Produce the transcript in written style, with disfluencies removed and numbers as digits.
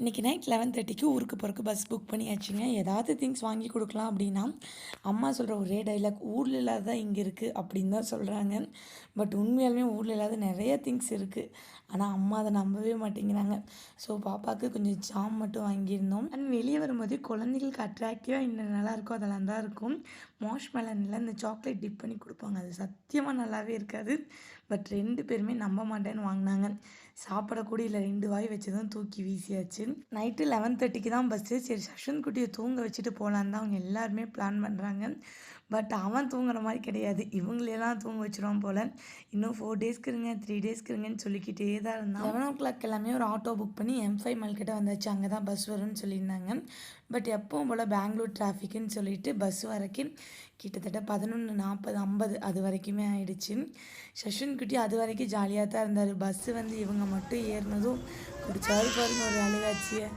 இன்றைக்கி நைட் 11:30க்கு ஊருக்கு போகிறக்கு பஸ் புக் பண்ணியாச்சுங்க. ஏதாவது திங்ஸ் வாங்கி கொடுக்கலாம் அப்படின்னா, அம்மா சொல்கிற ஒரே டைலாக், ஊரில் இல்லாததா இங்கே இருக்குது அப்படின்னு தான் சொல்கிறாங்க. பட் உண்மையாலுமே ஊரில் இல்லாத நிறைய திங்ஸ் இருக்குது. ஆனால் அம்மா அதை நம்பவே மாட்டேங்கிறாங்க. ஸோ பாப்பாவுக்கு கொஞ்சம் ஜாம் மட்டும் வாங்கியிருந்தோம். அண்ட் வெளியே வரும்போது குழந்தைகளுக்கு அட்ராக்டிவாக இன்னும் நல்லாயிருக்கும் அதெல்லாம் தான் இருக்கும். மார்ஷ்மெலனில் இந்த சாக்லேட் டிப் பண்ணி கொடுப்பாங்க. அது சத்தியமாக நல்லாவே இருக்காது. பட் 2 பேருமே நம்ப மாட்டேன்னு வாங்கினாங்க. சாப்பிடக்கூட இல்லை, 2 வாய் வச்சதும் தூக்கி வீசியாச்சு. நைட்டு 11:30க்கு தான் பஸ்ஸு. சரி சஷ்வந்த் குட்டியை தூங்க வச்சுட்டு போகலான்னு தான் அவங்க எல்லாருமே பிளான் பண்ணுறாங்க. பட் அவன் தூங்குற மாதிரி கிடையாது, இவங்களெல்லாம் தூங்க வச்சுருவான் போல். இன்னும் 4 டேஸ்க்கு இருங்க, 3 டேஸ்க்கு இருங்கன்னு சொல்லிக்கிட்டே தான் இருந்தான். 11 o'clock எல்லாமே ஒரு ஆட்டோ புக் பண்ணி M5 மல் கிட்ட வந்தாச்சு. அங்கே தான் பஸ் வரும்னு சொல்லியிருந்தாங்க. பட் எப்பவும் போல் பெங்களூர் டிராஃபிக்குன்னு சொல்லிட்டு பஸ் வரைக்கும் கிட்டத்தட்ட 11:40 50 அது வரைக்குமே ஆயிடுச்சு. சஷ்வந்த் குட்டி அது வரைக்கும் ஜாலியாக தான் இருந்தார். பஸ்ஸு வந்து இவங்க மட்டும் ஏறினதும் குடிச்சாரு பாருங்க ஒரு அழுகாட்சியை.